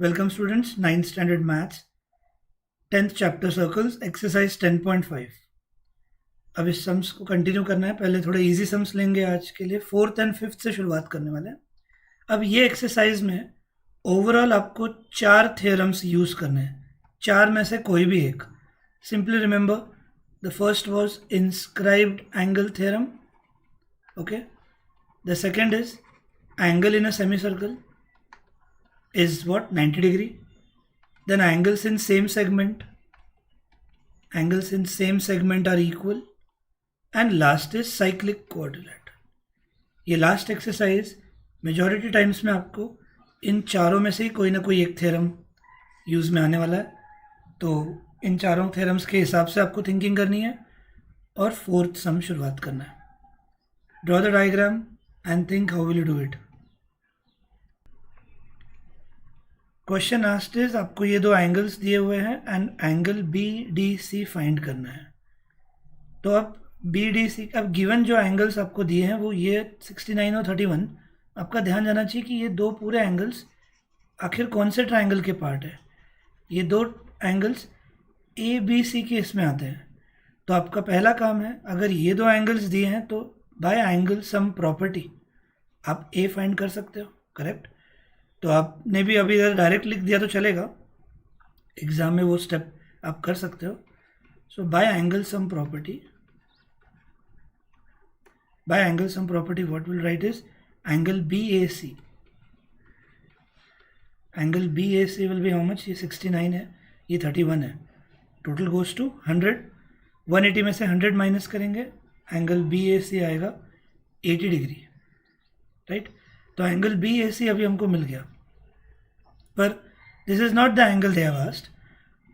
Welcome students, 9th standard maths 10th chapter circles exercise 10.5। अब इस sums को continue करना है। पहले थोड़े इजी सम्स लेंगे आज के लिए। 4th एंड 5th से शुरुआत करने वाले हैं। अब ये एक्सरसाइज में ओवरऑल आपको 4 थ्योरम्स यूज करने हैं, 4 में से कोई भी एक। Simply remember, the first was inscribed angle theorem, okay. The second is angle in a semi circle is what, 90 degree. Then angles in same segment are equal. And last is cyclic quadrilateral. ये last exercise majority times में आपको इन चारों में से ही कोई ना कोई एक थ्योरम यूज में आने वाला है। तो इन चारों थ्योरम्स के हिसाब से आपको थिंकिंग करनी है और 4th सम शुरुआत करना है। Draw the diagram and think how will you do it. Question asked is, आपको ये दो एंगल्स दिए हुए हैं and angle B D C find करना है। तो अब बी डी सी, अब गिवन जो एंगल्स आपको दिए हैं वो ये 69 और 31। आपका ध्यान जाना चाहिए कि ये दो पूरे एंगल्स आखिर कौन से ट्राइंगल के पार्ट है। ये दो एंगल्स ए बी सी के इसमें आते हैं। तो आपका पहला काम है, अगर ये दो एंगल्स दिए हैं तो बाय एंगल सम प्रॉपर्टी आप ए फाइंड कर सकते हो, करेक्ट। तो आपने भी अभी अगर डायरेक्ट लिख दिया तो चलेगा, एग्जाम में वो स्टेप आप कर सकते हो। So by angle sum property what will write is angle B A C. Angle B A C will be how much, ये 69 है, ये 31 है, टोटल गोज टू 100। 180 में से 100 माइनस करेंगे, एंगल बी ए सी आएगा 80 डिग्री, राइट। तो angle B A C अभी हमको मिल गया, पर this is not the angle they have asked.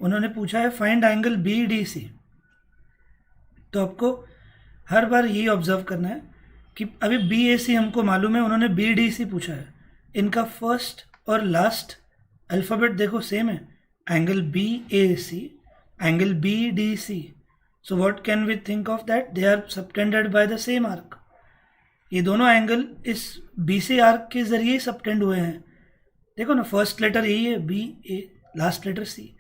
उन्होंने पूछा है find angle B D C. तो आपको हर बार यही ऑब्जर्व करना है कि अभी बी ए सी हमको मालूम है, उन्होंने बी डी सी पूछा है। इनका फर्स्ट और लास्ट अल्फ़ाबेट देखो सेम है, angle B A C, angle B D C. So what can we think of that, they are subtended by the same arc. ये दोनों एंगल इस बी सी आर्क के जरिए सबटेंड हुए हैं। देखो ना, फर्स्ट लेटर यही है बी ए, लास्ट लेटर सी।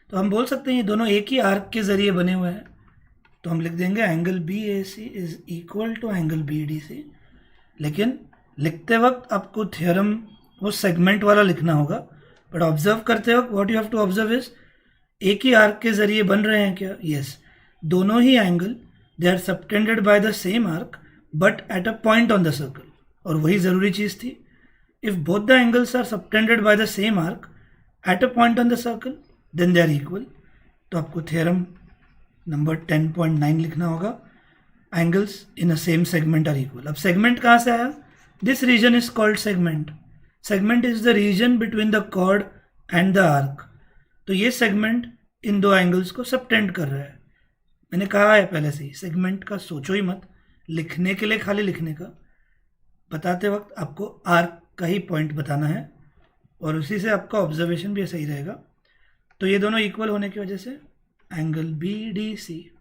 तो हम बोल सकते हैं ये दोनों एक ही आर्क के जरिए बने हुए हैं। तो हम लिख देंगे angle B A C is equal to angle B D C. लेकिन लिखते वक्त आपको थ्योरम वो सेगमेंट वाला लिखना होगा, बट ऑब्जर्व करते वक्त what you have to observe is एक ही आर्क के जरिए बन रहे हैं क्या। यस, दोनों ही angle they are subtended by the same arc but at a point on the circle. और वही ज़रूरी चीज़ थी। If both the angles are subtended by the same arc at a point on the circle then they are equal. तो आपको theorem number 10.9 लिखना होगा, angles in a same segment are equal. अब सेगमेंट कहाँ से आया, this region is called segment. Segment is the region between the chord and the arc. तो ये सेगमेंट इन दो एंगल्स को सबटेंड कर रहा है। मैंने कहा है पहले से ही, सेगमेंट का सोचो ही मत, लिखने के लिए खाली लिखने का, बताते वक्त आपको आर्क का ही पॉइंट बताना है और उसी से आपका ऑब्जर्वेशन भी सही रहेगा। तो ये दोनों इक्वल होने की वजह से angle B D C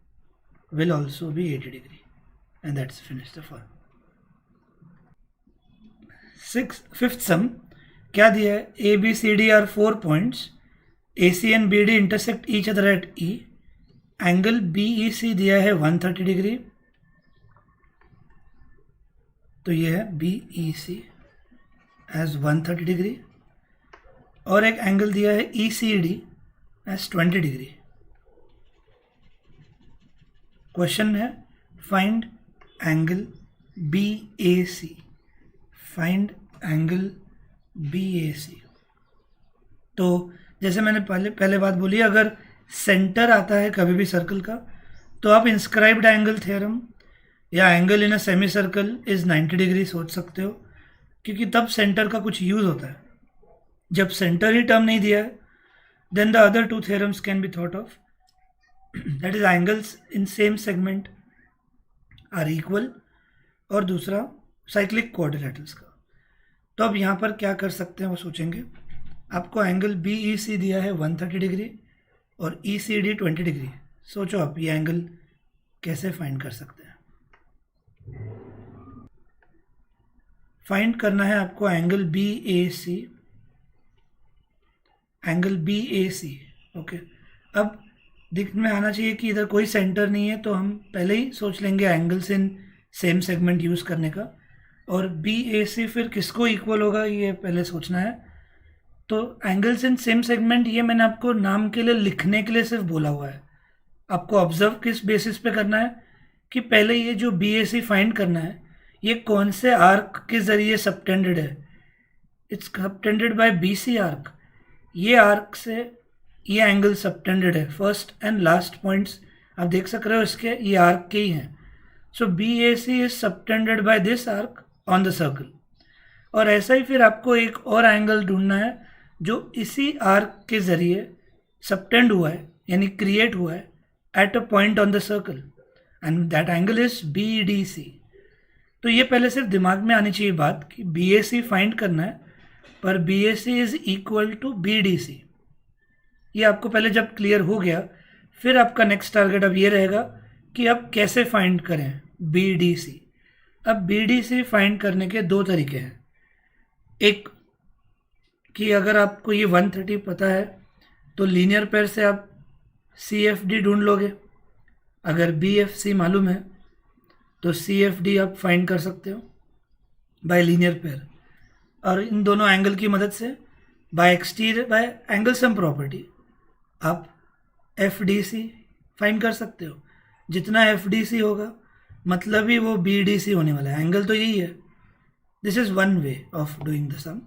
will also be 80 degree and that's finish the form. 5th sum क्या दिया है, A B C D are 4 points, A C and B D intersect each other at E. Angle B E C दिया है 130 degree, तो ये है B E C as 130 degree. और एक एंगल दिया है E C D as 20 degree. Question है find angle B A C. Find angle B A सी। तो जैसे मैंने पहले बात बोली, अगर सेंटर आता है कभी भी सर्कल का तो आप इंस्क्राइब्ड एंगल थ्योरम या angle in a semi circle is 90 degree सोच सकते हो, क्योंकि तब सेंटर का कुछ यूज होता है। जब सेंटर ही टर्म नहीं दिया है then the other 2 theorems can be thought of, that is angles in same segment are equal, और दूसरा साइक्लिक क्वाड्रिलेटरल्स का। तो अब यहाँ पर क्या कर सकते हैं वो सोचेंगे। आपको एंगल बी ई सी दिया है 130 डिग्री और ई सी डी 20 डिग्री। सोचो आप ये एंगल कैसे फाइंड कर सकते हैं। फाइंड करना है आपको angle B A C angle B A C. Okay, अब दिख में आना चाहिए कि इधर कोई सेंटर नहीं है, तो हम पहले ही सोच लेंगे angles in same segment use करने का। और बी ए सी फिर किसको इक्वल होगा ये पहले सोचना है। तो एंगल्स इन सेम सेगमेंट ये मैंने आपको नाम के लिए लिखने के लिए सिर्फ बोला हुआ है। आपको ऑब्जर्व किस बेसिस पे करना है कि पहले ये जो बी ए सी फाइंड करना है ये कौन से आर्क के ज़रिए सबटेंडेड है। It's subtended by B C arc. ये आर्क से ये एंगल सबटेंडेड है। फर्स्ट एंड लास्ट पॉइंट्स आप देख सक रहे हो इसके, ये आर्क के ही हैं। So B A C is subtended by this arc on the circle. और ऐसा ही फिर आपको एक और एंगल ढूंढना है जो इसी आर्क के ज़रिए सबटेंड हुआ है, यानी क्रिएट हुआ है at a point on the circle, and that angle is B D C. तो ये पहले सिर्फ दिमाग में आनी चाहिए बात कि बी ए सी फाइंड करना है, पर B A C is equal to B D C. ये आपको पहले जब क्लियर हो गया, फिर आपका नेक्स्ट टारगेट अब ये रहेगा कि अब कैसे फाइंड करें बी डी सी। अब बी डी सी फाइंड करने के दो तरीके हैं। एक कि अगर आपको ये 130 पता है तो लीनियर पेयर से आप सी एफ डी ढूंढ लोगे। अगर बी एफ सी मालूम है तो सी एफ डी आप फाइंड कर सकते हो बाय लीनियर पेयर। और इन दोनों एंगल की मदद से बाय एंगल सम प्रॉपर्टी आप एफ डी सी फाइंड कर सकते हो। जितना एफ डी सी होगा मतलब ही वो बी डी सी होने वाला है। एंगल तो यही है। This is one way of doing the sum,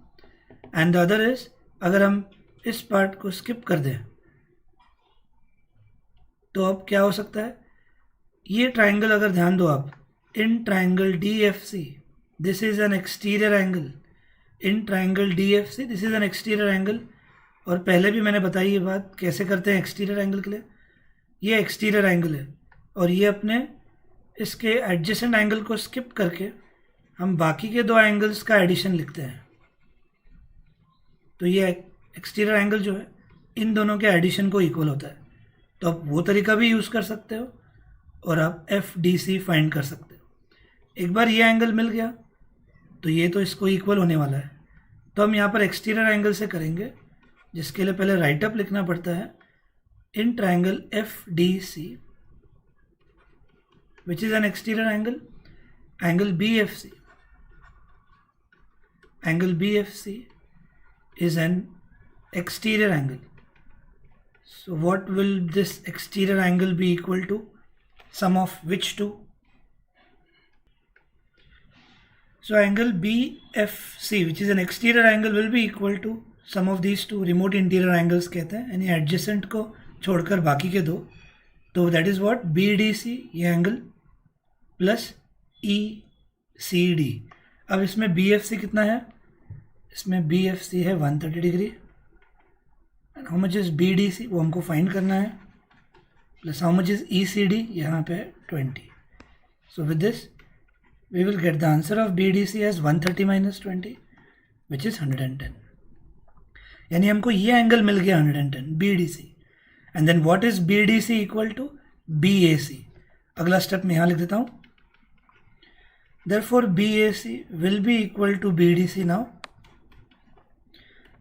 and the other is अगर हम इस पार्ट को स्किप कर दें तो अब क्या हो सकता है। ये ट्राइंगल अगर ध्यान दो आप, in triangle D F see this is an exterior angle. In triangle D F see this is an exterior angle. और पहले भी मैंने बताई ये बात कैसे करते हैं एक्सटीरियर एंगल के लिए। ये एक्सटीरियर एंगल है और ये अपने इसके एडजेसेंट एंगल को स्किप करके हम बाकी के दो एंगल्स का एडिशन लिखते हैं। तो ये एक्सटीरियर एंगल जो है इन दोनों के एडिशन को इक्वल होता है। तो आप वो तरीका भी यूज़ कर सकते हो और आप एफ डी सी फाइंड कर सकते हो। एक बार ये एंगल मिल गया तो ये तो इसको इक्वल होने वाला है। तो हम यहाँ पर एक्सटीरियर एंगल से करेंगे, जिसके लिए पहले राइट अप लिखना पड़ता है in triangle F D C which is an exterior angle, angle B F C. Angle B F C is an exterior angle. So what will this exterior angle be equal to? Sum of which two? So angle BFC, which is an exterior angle, will be equal to sum of these two remote interior angles कहते हैं, यानी adjacent को छोड़कर बाकी के दो। तो that is what BDC, ये angle plus ECD। अब इसमें BFC कितना है? इसमें बी एफ सी है 130 degree, and how much is B D C वो हमको फाइंड करना है, plus how much is E C D यहाँ पे 20। So with this we will get the answer of B D C as 130 minus 20 which is 110। यानी हमको ये angle मिल गया 110 B D C. And then what is B D C equal to B A C. अगला step मैं यहाँ लिख देता हूँ, therefore B A C will be equal to B D C. Now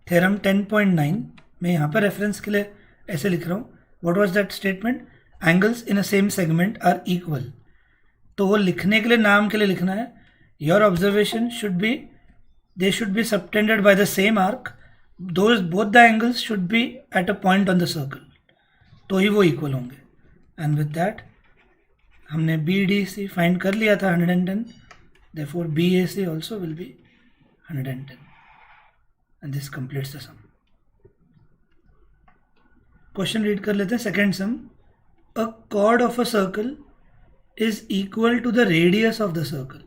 theorem 10.9 मैं यहाँ पर रेफरेंस के लिए ऐसे लिख रहा हूँ, what was that statement, angles in a same segment are equal. तो वो लिखने के लिए नाम के लिए लिखना है, your observation should be they should be subtended by the same arc, those both the angles should be at a point on the circle, तो ही वो इक्वल होंगे। एंड विद दैट हमने बी डी सी फाइंड कर लिया था 110, therefore B A C also will be 110। and this completes the sum. Question read कर लेते हैं second sum. A chord of a circle is equal to the radius of the circle।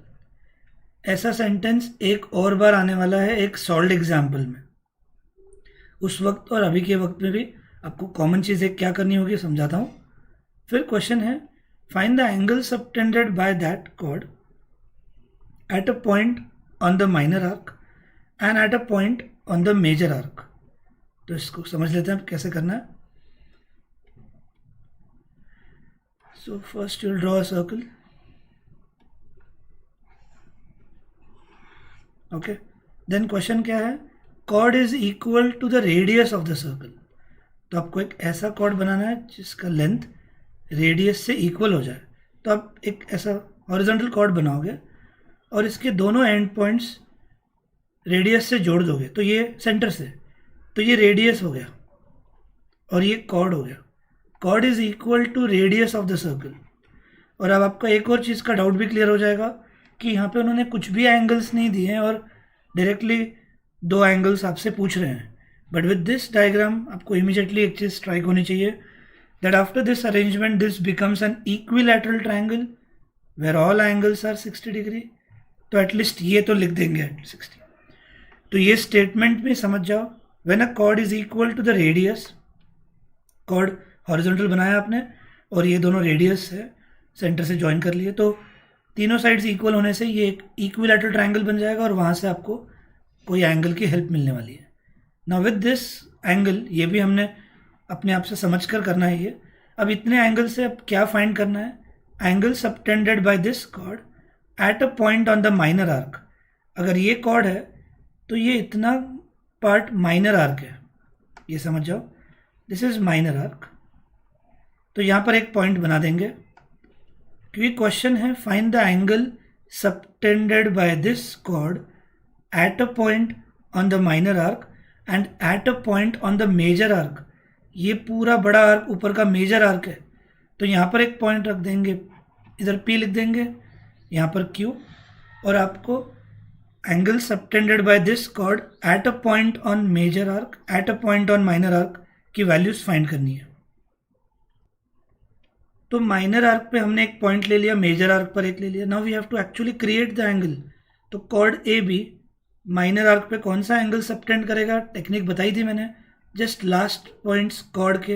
ऐसा sentence एक और बार आने वाला है एक सॉल्व्ड एग्जाम्पल में। उस वक्त और अभी के वक्त में भी आपको कॉमन चीज़ एक क्या करनी होगी समझाता हूँ। फिर क्वेश्चन है find the angle subtended by that chord at a point on the minor arc and at a point on the major arc। तो इसको समझ लेते हैं कैसे करना है। So first you'll draw a circle. Okay, then question क्या है, chord is equal to the radius of the circle. तो आपको एक ऐसा कॉर्ड बनाना है जिसका लेंथ रेडियस से इक्वल हो जाए। तो आप एक ऐसा हॉरिजॉन्टल कॉर्ड बनाओगे और इसके दोनों एंड पॉइंट्स रेडियस से जोड़ दोगे, तो ये सेंटर से, तो ये रेडियस हो गया और ये कॉर्ड हो गया। Chord is equal to radius of the circle. और अब आपका एक और चीज़ का डाउट भी क्लियर हो जाएगा कि यहाँ पे उन्होंने कुछ भी एंगल्स नहीं दिए हैं और डायरेक्टली दो एंगल्स आपसे पूछ रहे हैं। बट विद दिस डायग्राम आपको इमीडिएटली एक चीज़ स्ट्राइक होनी चाहिए, that after this arrangement this becomes an equilateral triangle where all angles are 60 degree. तो एटलीस्ट ये तो लिख देंगे 60। तो ये स्टेटमेंट में समझ जाओ, when a chord is equal to the radius, chord horizontal बनाया आपने और ये दोनों रेडियस है, सेंटर से ज्वाइन कर लिए, तो तीनों साइड्स इक्वल होने से ये एक इक्विलैटरल ट्रायंगल बन जाएगा और वहाँ से आपको कोई एंगल की हेल्प मिलने वाली है। नाउ विद दिस एंगल, ये भी हमने अपने आप से समझ कर करना है ये। अब इतने एंगल से अब क्या फाइंड करना है, angle subtended by this chord at a point on the minor arc. अगर ये कॉर्ड है तो ये इतना पार्ट माइनर आर्क है, ये समझ जाओ, दिस इज माइनर आर्क। तो यहाँ पर एक पॉइंट बना देंगे क्योंकि क्वेश्चन है find the angle subtended by this chord at a point on the minor arc and at a point on the major arc. ये पूरा बड़ा आर्क ऊपर का मेजर आर्क है, तो यहाँ पर एक पॉइंट रख देंगे, इधर P लिख देंगे, यहाँ पर Q, और आपको angle subtended by this chord at a point on major arc at a point on minor arc की वैल्यूज फाइंड करनी है। तो माइनर आर्क पे हमने एक पॉइंट ले लिया, मेजर आर्क पर एक ले लिया। Now we have to actually create the angle. तो chord A B minor arc पे कौन सा एंगल सबटेंड करेगा, टेक्निक बताई थी मैंने, जस्ट लास्ट पॉइंट्स कॉर्ड के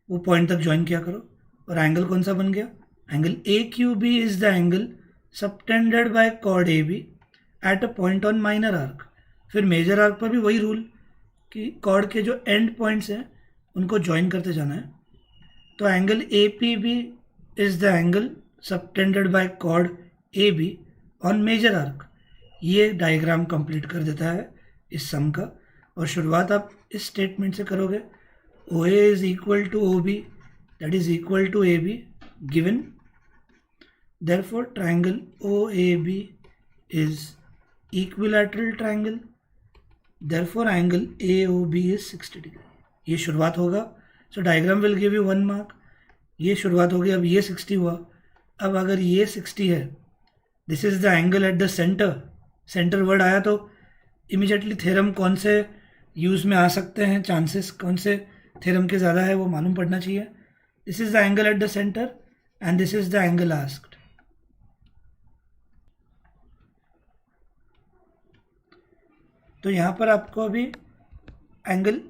वो पॉइंट तक ज्वाइन किया करो। और एंगल कौन सा बन गया, angle A Q B is the angle subtended by chord A B at a point on minor arc. फिर मेजर आर्क पर भी वही रूल कि कॉर्ड के जो एंड पॉइंट्स हैं उनको ज्वाइन करते जाना है। तो angle A P B is the angle subtended by chord A B on major arc. ये डायग्राम कंप्लीट कर देता है इस सम का। और शुरुआत आप इस स्टेटमेंट से करोगे, O A is equal to O B that is equal to A B given, therefore triangle O A B is equilateral triangle, therefore angle A O B is 60 degree. ये शुरुआत होगा। So diagram will give you 1 mark. ये शुरुआत होगी, अब ये 60 हुआ। अब अगर ये 60 है, this is the angle eight the centre, centre word आया तो इमीडिएटली थ्योरम कौन से यूज़ में आ सकते हैं, चांसेस कौन से थ्योरम के ज़्यादा है वो मालूम पड़ना चाहिए। This is the angle eight the centre and this is the angle asked. तो यहाँ पर आपको अभी एंगल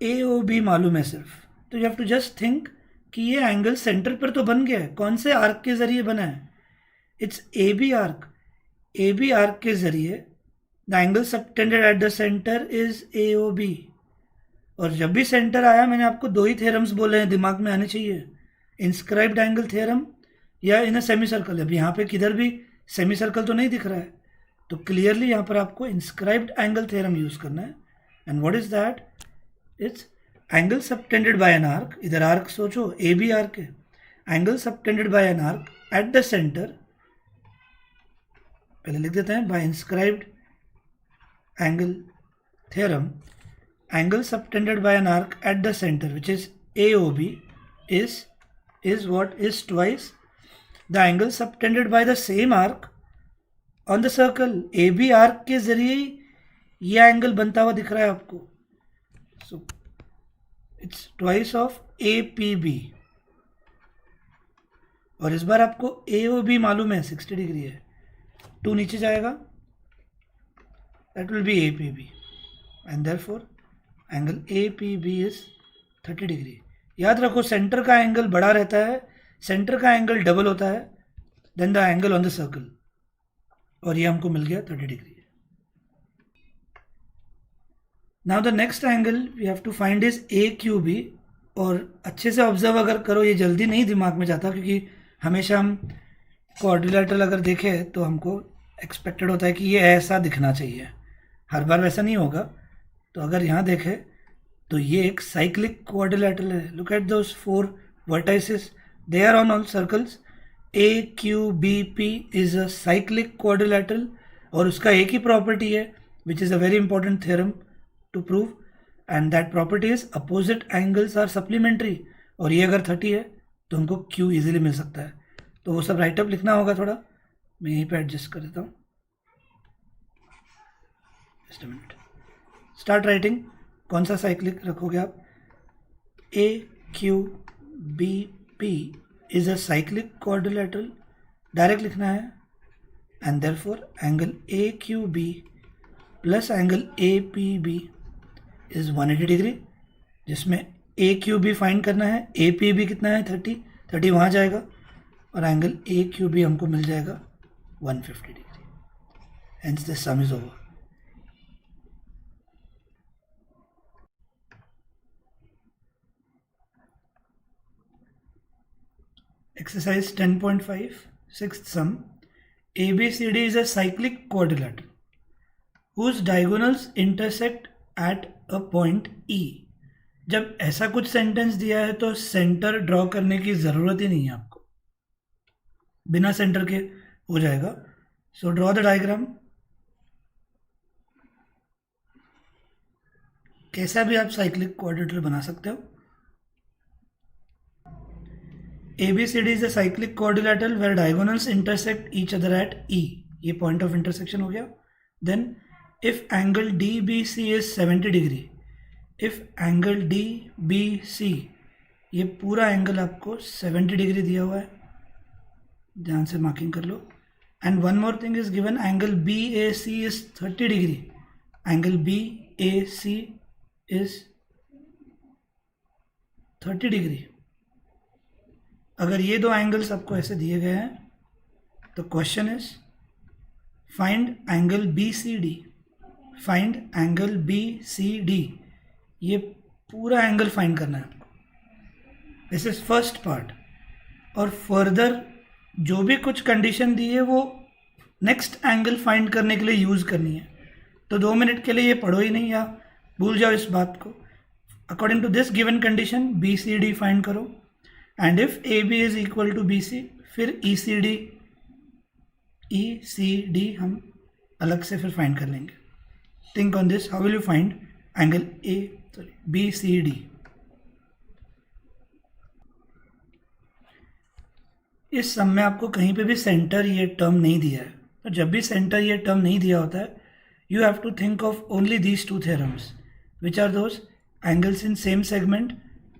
ए ओ बी मालूम है सिर्फ, तो you have to just think कि ये एंगल सेंटर पर तो बन गया है, कौन से आर्क के जरिए बना है, it's A B arc. A B arc के जरिए the angle subtended at the centre is A O B. और जब भी सेंटर आया मैंने आपको दो ही थ्योरम्स बोले हैं, दिमाग में आने चाहिए, इंस्क्राइब्ड एंगल थ्योरम या इन अ सेमी सर्कल। अब यहाँ पे किधर भी सेमी सर्कल तो नहीं दिख रहा है, तो क्लियरली यहाँ पर आपको इंस्क्राइब्ड एंगल थ्योरम यूज करना है। And what is that, it's angle subtended by an arc. इधर आर्क सोचो, ए बी आर्क है, angle subtended by an arc at the centre, पहले लिख देते हैं, by inscribed angle theorem, angle subtended by an arc at the centre which is AOB is what is twice the angle subtended by the same arc on the circle। AB arc के जरिए ये angle बनता हुआ दिख रहा है आपको, so it's twice of APB। और इस बार आपको AOB मालूम है 60 डिग्री है, 2 नीचे जाएगा, that will be APB and therefore angle APB is 30 degree. याद रखो सेंटर का एंगल बड़ा रहता है, सेंटर का एंगल डबल होता है then the angle on the circle, और ये हमको मिल गया 30 degree. Now the next angle we have to find is AQB। और अच्छे से ऑब्जर्व अगर करो, ये जल्दी नहीं दिमाग में जाता, क्योंकि हमेशा हम क्वाड्रिलेटरल अगर देखें तो हमको एक्सपेक्टेड होता है कि ये ऐसा दिखना चाहिए, हर बार वैसा नहीं होगा। तो अगर यहाँ देखें तो ये एक साइक्लिक क्वाड्रिलेटरल है। Look at those 4 vertices, they are on all circles. AQBP is a cyclic quadrilateral और उसका एक ही प्रॉपर्टी है which is a very important theorem to prove, and that property is opposite angles are supplementary. और ये अगर 30 है तो हमको Q इजीली मिल सकता है। तो वो सब राइटअप लिखना होगा थोड़ा, मैं यहीं पे एडजस्ट कर देता हूँ। Just a minute, start writing. कौन सा साइक्लिक रखोगे आप? AQBP is a cyclic quadrilateral, direct लिखना है, and therefore angle AQB plus angle APB is 180 degree, जिसमें AQB फाइंड करना है, APB कितना है 30 वहाँ जाएगा, और एंगल AQB हमको मिल जाएगा 150 degree. Hence this sum is over. Exercise 10.5, sixth sum. ABCD is a cyclic quadrilateral whose diagonals intersect at a point E. जब ऐसा कुछ सेंटेंस दिया है तो सेंटर ड्रॉ करने की ज़रूरत ही नहीं है आपको, बिना सेंटर के हो जाएगा। So draw the diagram. कैसा भी आप साइक्लिक क्वाड्रिलेटरल बना सकते हो। ABCD is a cyclic quadrilateral where diagonals intersect each other at E. ये point of intersection हो गया। Then if angle DBC is 70 degree, if angle DBC, ये पूरा एंगल आपको 70 डिग्री दिया हुआ है, ध्यान से मार्किंग कर लो। And one more thing is given, angle BAC is 30 degree, angle BAC is 30 degree. अगर ये दो एंगल्स आपको ऐसे दिए गए हैं तो question is find angle BCD, find angle BCD। ये पूरा एंगल फाइंड करना है आपको, दिस इज फर्स्ट पार्ट। और फर्दर जो भी कुछ कंडीशन दी है वो नेक्स्ट एंगल फाइंड करने के लिए यूज़ करनी है। तो 2 मिनट के लिए ये पढ़ो ही नहीं या भूल जाओ इस बात को। According to this given condition BCD find करो, and if AB is equal to BC, फिर ECD हम अलग से फिर फाइंड कर लेंगे। Think on this, how will you find angle BCD। इस सम में आपको कहीं पे भी सेंटर ये टर्म नहीं दिया है, तो जब भी सेंटर ये टर्म नहीं दिया होता है you have to think of only these 2 theorems which are those angles in same segment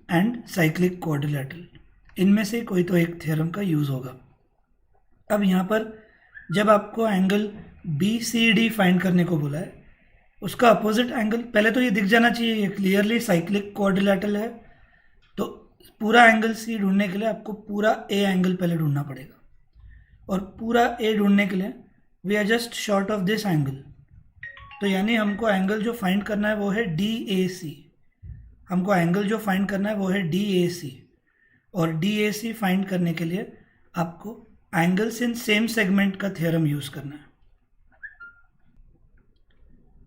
and cyclic quadrilateral. इनमें से कोई तो एक थ्योरम का यूज़ होगा। अब यहाँ पर जब आपको एंगल BCD फाइंड करने को बोला है, उसका अपोजिट एंगल पहले तो ये दिख जाना चाहिए, ये क्लियरली साइक्लिक क्वाड्रिलेटरल है। तो पूरा एंगल C ढूंढने के लिए आपको पूरा A एंगल पहले ढूंढना पड़ेगा, और पूरा A ढूंढने के लिए we are just short of this angle. तो यानी हमको एंगल जो फाइंड करना है वो है DAC, हमको एंगल जो फाइंड करना है वो है DAC। और DAC फाइंड करने के लिए आपको एंगल्स इन सेम सेगमेंट का थ्योरम यूज़ करना है।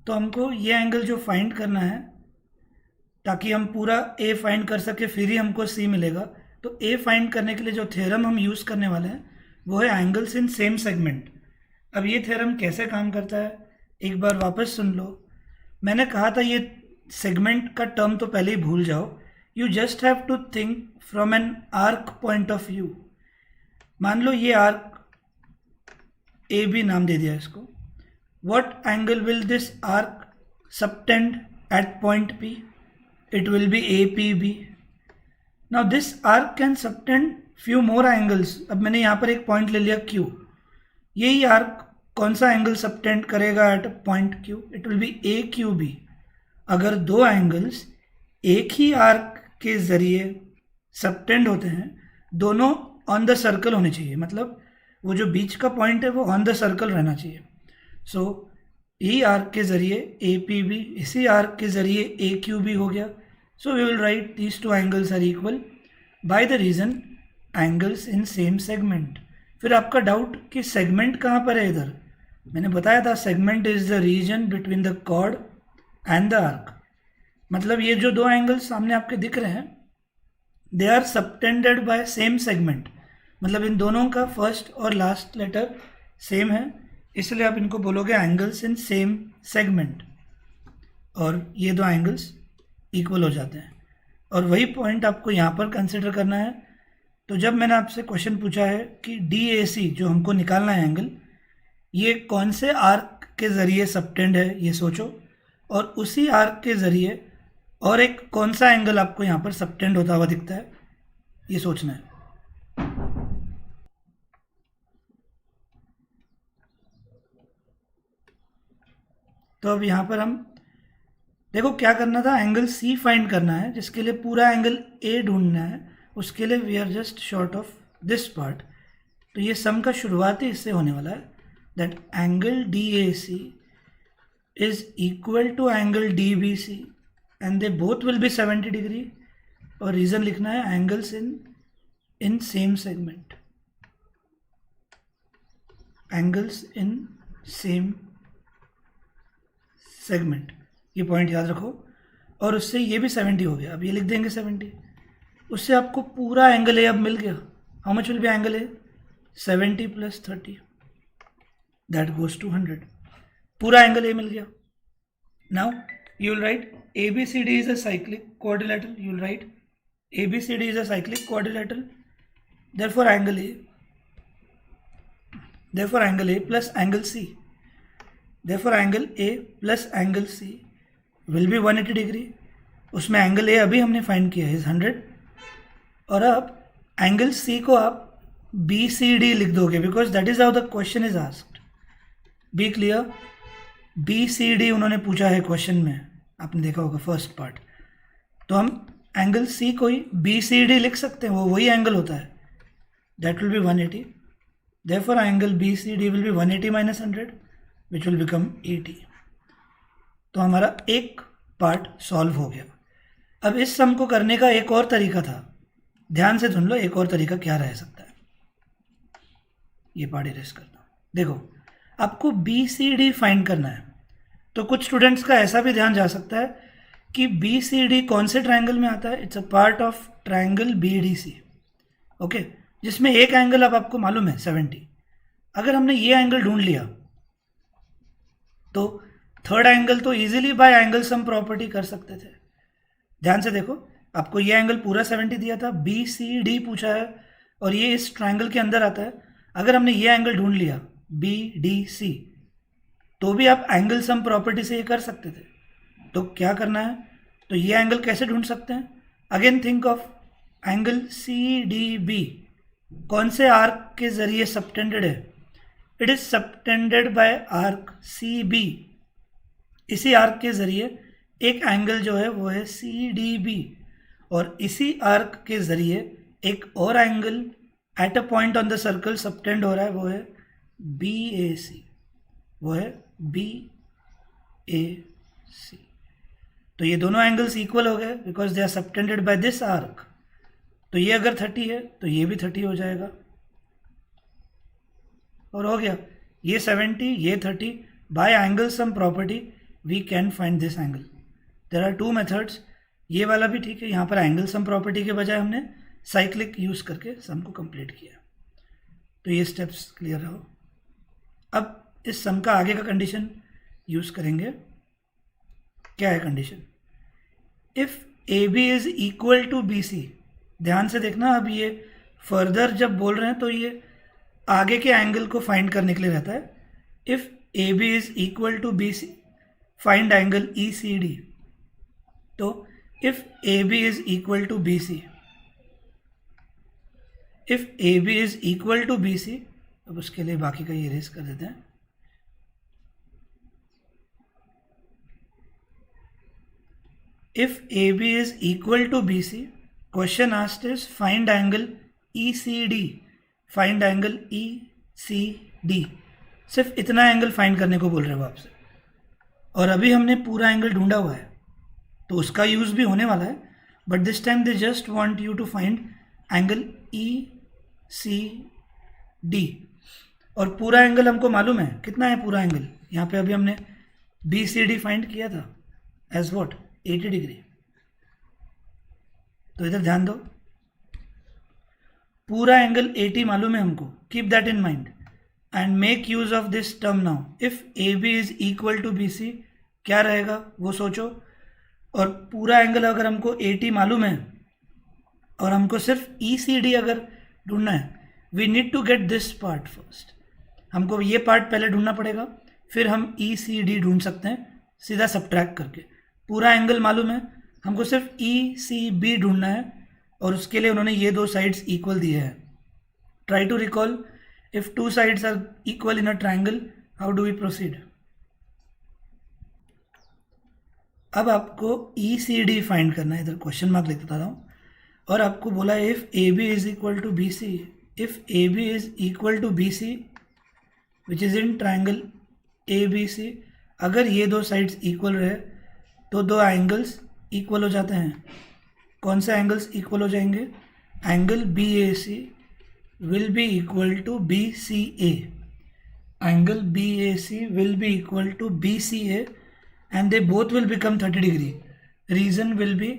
तो हमको ये एंगल जो फाइंड करना है ताकि हम पूरा A फाइंड कर सके, फिर ही हमको C मिलेगा। तो A फाइंड करने के लिए जो थ्योरम हम यूज़ करने वाले हैं वो है एंगल्स इन सेम सेगमेंट। अब ये थ्योरम कैसे काम करता है एक बार वापस सुन लो। मैंने कहा था ये सेगमेंट का टर्म तो पहले ही भूल जाओ, you just have to think from an arc point of view. मान लो ये आर्क AB नाम दे दिया इसको। What angle will this arc subtend at point P? It will be APB. Now this arc can subtend few more angles. अब मैंने यहाँ पर एक पॉइंट ले लिया Q, यही आर्क कौन सा एंगल सबटेंड करेगा at point Q? It will be AQB। अगर दो एंगल्स एक ही आर्क के जरिए सबटेंड होते हैं, दोनों ऑन द सर्कल होने चाहिए, मतलब वो जो बीच का पॉइंट है वो ऑन द सर्कल रहना चाहिए। सो ई आर्क के जरिए APB, इसी आर्क के जरिए AQB हो गया। So we will write these two angles are equal by the reason angles in same segment. फिर आपका डाउट कि सेगमेंट कहाँ पर है इधर, मैंने बताया था segment is the region between the chord and the arc. मतलब ये जो दो एंगल्स सामने आपके दिख रहे हैं, they are subtended by same segment. मतलब इन दोनों का फर्स्ट और लास्ट लेटर सेम है, इसलिए आप इनको बोलोगे एंगल्स इन सेम सेगमेंट, और ये दो एंगल्स इक्वल हो जाते हैं। और वही पॉइंट आपको यहाँ पर कंसिडर करना है। तो जब मैंने आपसे क्वेश्चन पूछा है कि DAC जो हमको निकालना है एंगल, ये कौन से आर्क के ज़रिए सबटेंड है ये सोचो, और उसी आर्क के ज़रिए और एक कौन सा एंगल आपको यहाँ पर सबटेंड होता हुआ दिखता है ये सोचना है। तो अब यहाँ पर हम देखो क्या करना था, एंगल C फाइंड करना है, जिसके लिए पूरा एंगल A ढूंढना है। उसके लिए we are just short of this part. तो ये सम का शुरुआती इससे होने वाला है, that angle DAC is equal to angle DBC and they both will be 70 degree. और रीज़न लिखना है angles in same segment, angles in same segment, ये पॉइंट याद रखो। और उससे ये भी 70 हो गया, अब ये लिख देंगे 70। उससे आपको पूरा एंगल ए अब मिल गया। How much will be angle A? 70 + 30 that goes to 100। पूरा एंगल ए मिल गया। Now you will write ABCD is a cyclic quadrilateral. You will write ABCD is a cyclic quadrilateral. Therefore angle A plus angle C. Therefore angle A plus angle C will be 180 degree. उसमें angle A अभी हमने find किया है is 100। और अब angle C को आप BCD लिख दोगे, because that is how the question is asked. Be clear? BCD उन्होंने पूछा है क्वेश्चन में, आपने देखा होगा फर्स्ट पार्ट। तो हम एंगल C को ही BCD लिख सकते हैं, वो वही एंगल होता है, that will be 180। Therefore angle BCD will be 180 - 100 which will become 80। तो हमारा एक पार्ट सॉल्व हो गया। अब इस सम को करने का एक और तरीका था, ध्यान से सुन लो एक और तरीका क्या रह सकता है। ये पार्ट इरेज करता हूँ। देखो आपको BCD फाइंड करना है, तो कुछ स्टूडेंट्स का ऐसा भी ध्यान जा सकता है कि BCD कौन से ट्रायंगल में आता है। It's a part of triangle BDC, okay, जिसमें एक एंगल अब आपको मालूम है 70। अगर हमने ये एंगल ढूंढ लिया तो थर्ड एंगल तो easily bye angle sum property कर सकते थे। ध्यान से देखो, आपको ये एंगल पूरा 70 दिया था, BCD पूछा है, और ये इस ट्रायंगल के अंदर आता है। अगर हमने ये एंगल ढूंढ लिया BDC, तो भी आप एंगल सम प्रॉपर्टी से ये कर सकते थे। तो क्या करना है, तो ये एंगल कैसे ढूंढ सकते हैं? Again think of angle CDB, कौन से आर्क के जरिए सबटेंडेड है? It is subtended by arc CB। इसी आर्क के जरिए एक एंगल जो है वो है CDB, और इसी आर्क के जरिए एक और angle eight a point on the circle subtend हो रहा है, वो है BAC, वो है BAC। तो ये दोनों एंगल्स इक्वल हो गए because they are subtended by this arc. तो ये अगर 30 है तो ये भी 30 हो जाएगा, और हो गया ये 70, ये 30। By angle sum property we can find this angle. There are 2 methods, ये वाला भी ठीक है, यहाँ पर एंगल सम प्रॉपर्टी के बजाय हमने साइक्लिक यूज करके सम को कंप्लीट किया। तो ये स्टेप्स क्लियर रहो। अब इस सम का आगे का कंडीशन यूज करेंगे। क्या है condition? If AB is equal to BC, ध्यान से देखना, अब ये फर्दर जब बोल रहे हैं तो ये आगे के एंगल को फाइंड करने के लिए रहता है। If AB is equal to BC, find angle ECD। तो if AB is equal to BC, if AB is equal to BC, अब उसके लिए बाकी का ये इरेज कर देते हैं। If AB is equal to BC, question asked is find angle ECD, find angle ECD। सिर्फ इतना एंगल फाइंड करने को बोल रहे हो आपसे, और अभी हमने पूरा एंगल ढूंढा हुआ है तो उसका यूज भी होने वाला है, but this time they just want you to find angle ECD। और पूरा एंगल हमको मालूम है कितना है पूरा एंगल, यहाँ पे अभी हमने बी सी डी फाइंड किया था एज व्हाट 80 डिग्री। तो इधर ध्यान दो, पूरा एंगल 80 मालूम है हमको, keep that in mind and make use of this term now. If A B is equal to B C क्या रहेगा वो सोचो। और पूरा एंगल अगर हमको 80 मालूम है और हमको सिर्फ ई सी डी अगर ढूंढना है, we need to get this part first. हमको ये पार्ट पहले ढूंढना पड़ेगा, फिर हम ई सी डी ढूंढ सकते हैं सीधा सब्ट्रैक्ट करके। पूरा एंगल मालूम है, हमको सिर्फ ई सी बी ढूंढना है और उसके लिए उन्होंने ये दो साइड्स इक्वल दिए हैं। Try to recall if two sides are equal in a triangle how do we proceed. अब आपको ई सी डी फाइंड करना है, इधर क्वेश्चन मार्क लिख देता हूँ। और आपको बोला है if A B is equal to B C, if A B is equal to B C which is in triangle A B C, अगर ये दो साइड्स इक्वल रहे तो दो एंगल्स इक्वल हो जाते हैं। कौन से एंगल्स इक्वल हो जाएंगे? Angle B A C will be equal to B C A, angle B A C will be equal to B C A and they both will become 30 degree. Reason will be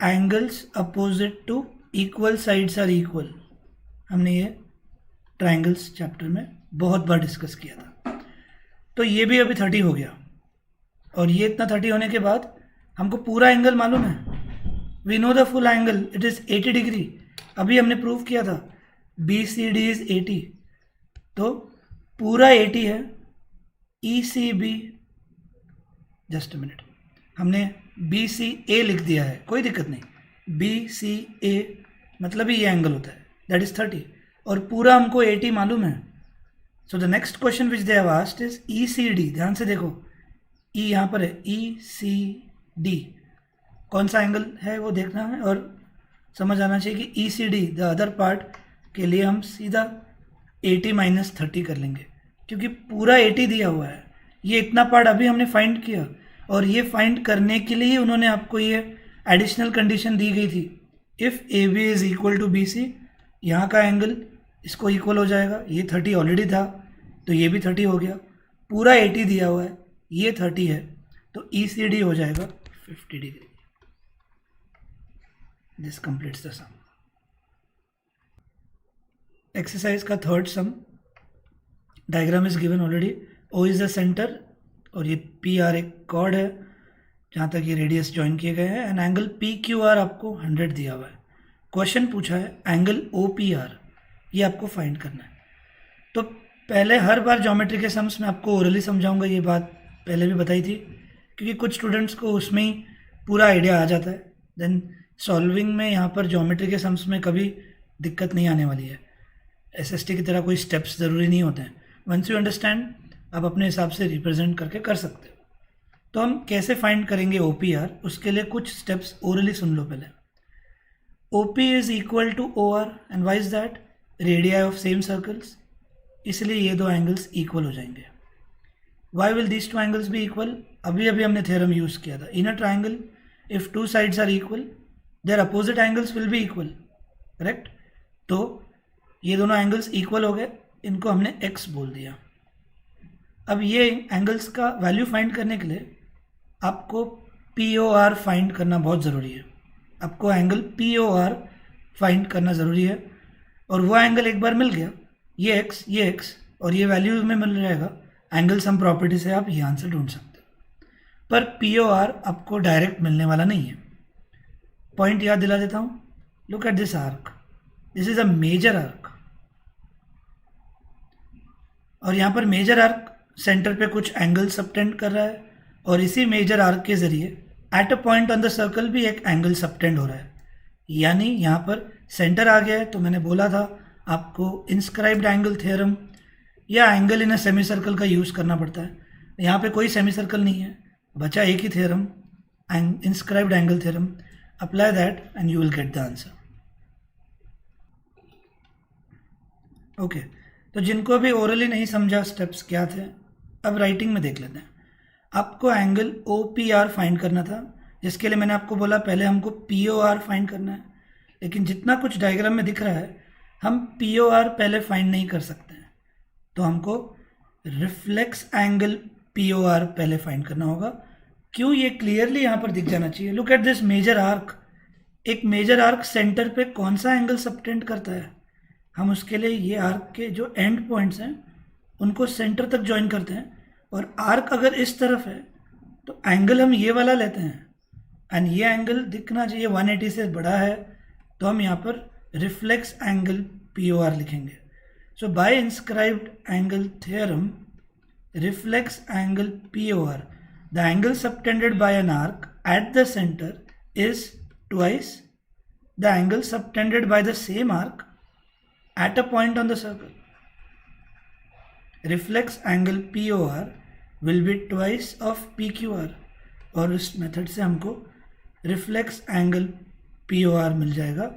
angles opposite to equal sides are equal. हमने ये triangles chapter में बहुत बार discuss किया था। तो ये भी अभी 30 हो गया और ये इतना 30 होने के बाद हमको पूरा एंगल मालूम है। We know the full angle, it is 80 degree. अभी हमने प्रूव किया था बी सी डी इज 80, तो पूरा 80 है। E C B, just minute, हमने बी सी ए लिख दिया है, कोई दिक्कत नहीं। बी सी ए मतलब ही ये एंगल होता है, दैट इज 30, और पूरा हमको 80 मालूम है। So the next question which they have asked is E C D. ध्यान से देखो, ई यहाँ पर है, ई सी डी कौन सा एंगल है वो देखना है और समझ आना चाहिए कि E C D the other part के लिए हम सीधा 80 माइनस 30 कर लेंगे, क्योंकि पूरा 80 दिया हुआ है। ये इतना पार्ट अभी हमने फाइंड किया और ये फाइंड करने के लिए उन्होंने आपको ये एडिशनल कंडीशन दी गई थी। If A B is equal to B C, यहाँ का एंगल इसको इक्वल हो जाएगा। ये 30 ऑलरेडी था तो ये भी 30 हो गया। पूरा 80 दिया हुआ है, ये 30 है, तो ई सी डी हो जाएगा 50 degree. This completes the sum. Exercise का third sum, diagram is given already. O is the centre और ये पी आर एक कॉर्ड है जहाँ तक ये रेडियस ज्वाइन किए गए हैं, and angle P Q R आपको 100 दिया हुआ है। क्वेश्चन पूछा है एंगल ओ पी आर, ये आपको फाइंड करना है। तो पहले हर बार ज्योमेट्री के सम्स में आपको ओरली समझाऊंगा, ये बात पहले भी बताई थी, क्योंकि कुछ स्टूडेंट्स को उसमें ही पूरा आइडिया आ जाता है। देन सॉल्विंग में यहाँ पर ज्योमेट्री के सम्स में कभी दिक्कत नहीं आने वाली है। एसएसटी की तरह कोई स्टेप्स ज़रूरी नहीं होते हैं। वंस यू अंडरस्टैंड, आप अपने हिसाब से रिप्रेजेंट करके कर सकते हो। तो हम कैसे फाइंड करेंगे ओ पी आर, उसके लिए कुछ स्टेप्स ओरली सुन लो पहले। O P is equal to O R and why is that? Radii of same circles, इसलिए ये दो एंगल्स इक्वल हो जाएंगे। Why will this two angles be equal? अभी अभी हमने थ्योरम यूज़ किया था, in a triangle if two sides are equal their opposite angles will be equal, correct? तो ये दोनों एंगल्स इक्वल हो गए, इनको हमने एक्स बोल दिया। अब ये एंगल्स का वैल्यू फाइंड करने के लिए आपको पी ओ आर फाइंड करना बहुत ज़रूरी है। आपको angle P O R find करना ज़रूरी है, और वो एंगल एक बार मिल गया, ये एक्स और ये वैल्यू में मिल जाएगा, एंगल सम प्रॉपर्टी से आप ये आंसर ढूंढ सकते हो। पर पी ओ आर आपको डायरेक्ट मिलने वाला नहीं है। पॉइंट याद दिला देता हूँ, look at this arc, this is a major arc, और यहाँ पर मेजर आर्क सेंटर पे कुछ एंगल सबटेंड कर रहा है, और इसी मेजर आर्क के जरिए eight a point on the circle भी एक एंगल सबटेंड हो रहा है। यानी यहाँ पर सेंटर आ गया है, तो मैंने बोला था आपको इंस्क्राइब्ड एंगल थ्योरम या angle in a semi circle का यूज़ करना पड़ता है। यहाँ पे कोई सेमी सर्कल नहीं है, बचा एक ही theorem, inscribed angle theorem. Apply that and you will get the answer. Okay, तो जिनको भी ओरली नहीं समझा स्टेप्स क्या थे, अब राइटिंग में देख लेते हैं। आपको angle O P R find करना था, जिसके लिए मैंने आपको बोला पहले हमको पी ओ आर फाइंड करना है, लेकिन जितना कुछ डायग्राम में दिख रहा है हम पी ओ आर पहले फाइंड नहीं कर सकते हैं। तो हमको रिफ्लेक्स एंगल POR पहले फाइंड करना होगा। क्यों, ये क्लियरली यहाँ पर दिख जाना चाहिए। Look at this major arc. एक मेजर आर्क सेंटर पे कौन सा एंगल सबटेंड करता है? हम उसके लिए ये आर्क के जो एंड पॉइंट्स हैं उनको सेंटर तक ज्वाइन करते हैं, और आर्क अगर इस तरफ है तो एंगल हम ये वाला लेते हैं, एंड ये एंगल दिखना चाहिए 180 से बड़ा है, तो हम यहाँ पर रिफ्लेक्स एंगल POR लिखेंगे। So by inscribed angle theorem, reflex angle POR, the angle subtended by an arc at the center is twice the angle subtended by the same arc at a point on the circle. Reflex angle POR will be twice of PQR, और इस method से हमको reflex angle POR मिल जाएगा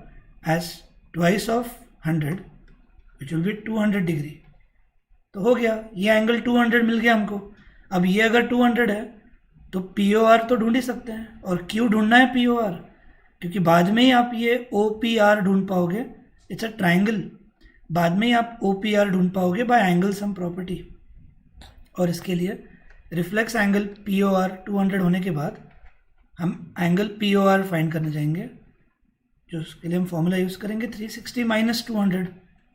as twice of 100 which will be 200 degree. तो हो गया, ये angle 200 मिल गया हमको। अब ये अगर 200 है तो POR तो ढूंढ ही सकते हैं, और क्यों ढूंढना है POR? क्योंकि बाद में ही आप ये OPR ढूंढ पाओगे, इट्स अ ट्राइंगल। बाद में ही आप OPR ढूंढ पाओगे बाय एंगल सम प्रॉपर्टी। और इसके लिए रिफ्लेक्स एंगल POR 200 होने के बाद हम एंगल POR फाइंड करने जाएंगे, जो उसके लिए हम फॉर्मूला यूज़ करेंगे 360 माइनस 200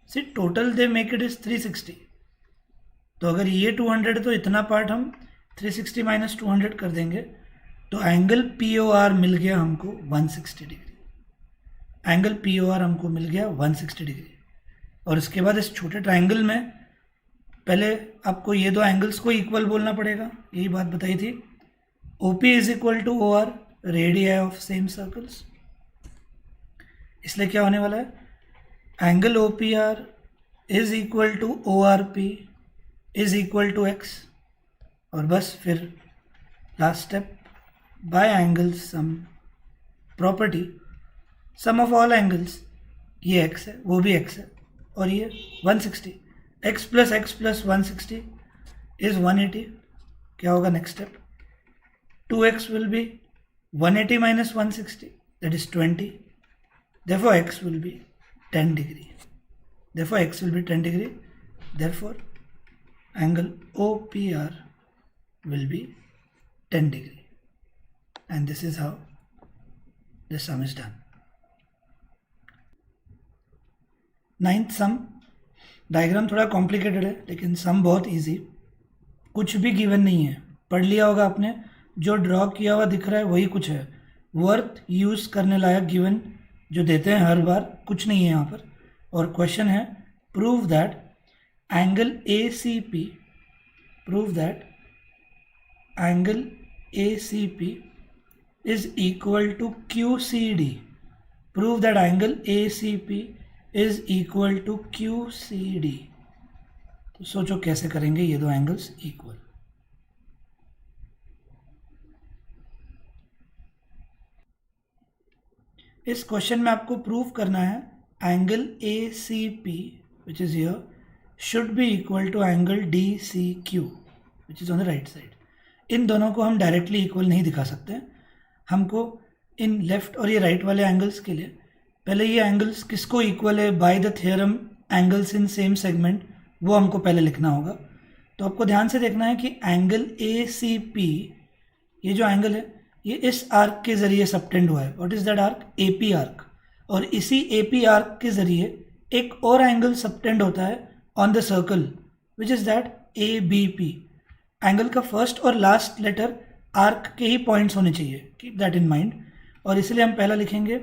से total they make it is 360। तो अगर ये 200 है तो इतना पार्ट हम 360 माइनस 200 कर देंगे, तो एंगल POR मिल गया हमको 160 डिग्री। एंगल POR हमको मिल गया 160 डिग्री। और इसके बाद इस छोटे ट्राइंगल में पहले आपको ये दो एंगल्स को इक्वल बोलना पड़ेगा, यही बात बताई थी। OP is equal to OR, radius of same circles. इसलिए क्या होने वाला है, angle OPR is equal to ORP is equal to x, और बस फिर last step, by angle sum property, sum of all angles, ये x है वो भी x है, और ये 160, x प्लस 160 इज 180। क्या होगा next step, 2x will be 180 minus 160 that is 20, therefore x will be 10 degree, therefore x will be 10 degree, therefore angle OPR will be 10 degree, and this is how the sum is done. Ninth sum, diagram थोड़ा complicated है लेकिन सम बहुत easy. कुछ भी given नहीं है, पढ़ लिया होगा आपने, जो ड्रॉ किया हुआ दिख रहा है वही कुछ है। वर्थ यूज़ करने लायक गिवन जो देते हैं हर बार कुछ नहीं है यहाँ पर। और क्वेश्चन है, prove that angle ACP, prove that angle ACP is equal to QCD, prove that angle ACP is equal to QCD। तो सोचो कैसे करेंगे ये दो एंगल्स इक्वल। इस क्वेश्चन में आपको प्रूव करना है angle ACP which is here should be equal to angle DCQ which is on the right side. इन दोनों को हम डायरेक्टली इक्वल नहीं दिखा सकते, हमको इन लेफ्ट और ये राइट वाले एंगल्स के लिए पहले ये एंगल्स किसको इक्वल है by the theorem angles in same segment, वो हमको पहले लिखना होगा। तो आपको ध्यान से देखना है कि एंगल ACP, ये जो एंगल है ये इस आर्क के जरिए सबटेंड हुआ है। What is that arc? AP arc. और इसी AP आर्क के जरिए एक और एंगल सबटेंड होता है on the circle which is that ABP। Angle का फर्स्ट और लास्ट लेटर आर्क के ही पॉइंट्स होने चाहिए, कीप दैट इन माइंड। और इसलिए हम पहला लिखेंगे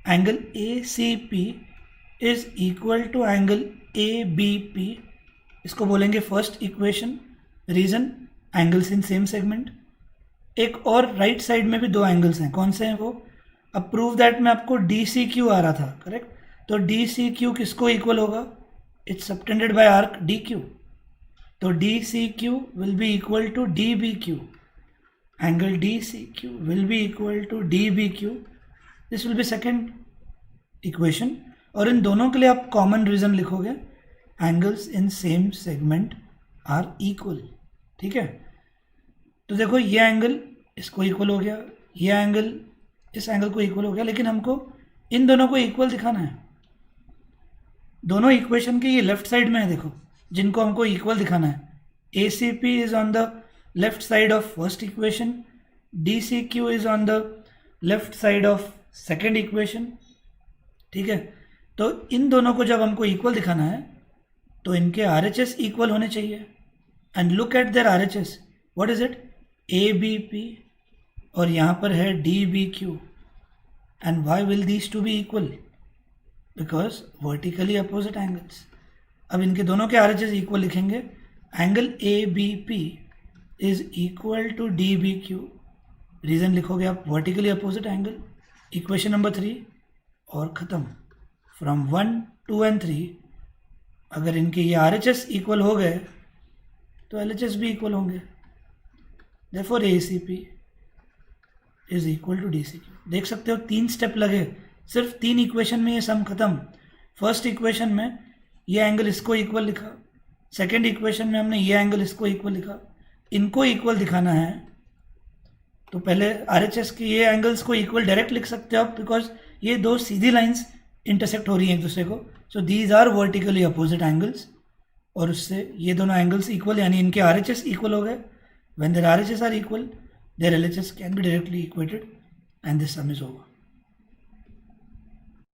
angle ACP is equal to angle ABP। इसको बोलेंगे first equation. Reason, angles in same segment. एक और राइट साइड में भी दो एंगल्स हैं, कौन से हैं वो? अब प्रूव दैट में आपको DCQ आ रहा था, करेक्ट? तो DCQ किसको इक्वल होगा? It's subtended by arc DQ, तो DCQ will be equal to DBQ। Angle DCQ will be equal to DBQ। This will be second equation. और इन दोनों के लिए आप कॉमन रीजन लिखोगे, angles in same segment are equal. ठीक है, तो देखो ये एंगल इसको इक्वल हो गया, ये एंगल इस एंगल को इक्वल हो गया, लेकिन हमको इन दोनों को इक्वल दिखाना है। दोनों इक्वेशन के ये लेफ्ट साइड में है, देखो जिनको हमको इक्वल दिखाना है. ACP is on the left side of first equation, DCQ is on the left side of second equation. ठीक है, तो इन दोनों को जब हमको इक्वल दिखाना है तो इनके RHS इक्वल होने चाहिए. And look at their RHS, what is it? ABP, और यहाँ पर है DBQ. And why will these two be equal? Because vertically opposite angles. अब इनके दोनों के RHS इक्वल लिखेंगे. Angle ABP is equal to DBQ. Reason लिखोगे आप, vertically opposite angle. Equation number 3 और ख़त्म. फ्रॉम 1, 2 एंड 3 अगर इनके ये RHS इक्वल हो गए तो LHS भी इक्वल होंगे. Therefore ACP is equal to DCQ. देख सकते हो 3 स्टेप लगे, सिर्फ 3 इक्वेशन में ये सम खत्म. फर्स्ट इक्वेशन में ये एंगल इसको इक्वल लिखा, सेकेंड इक्वेशन में हमने ये एंगल इसको इक्वल लिखा. इनको इक्वल दिखाना है तो पहले RHS के ये एंगल्स को इक्वल डायरेक्ट लिख सकते हो आप, बिकॉज ये दो सीधी लाइंस इंटरसेक्ट हो रही हैं एक दूसरे को. So these are vertically opposite angles, और उससे ये दोनों एंगल्स इक्वल, यानी इनके RHS इक्वल हो गए. When their RHS are equal, their LHS can be directly equated and this sum is over.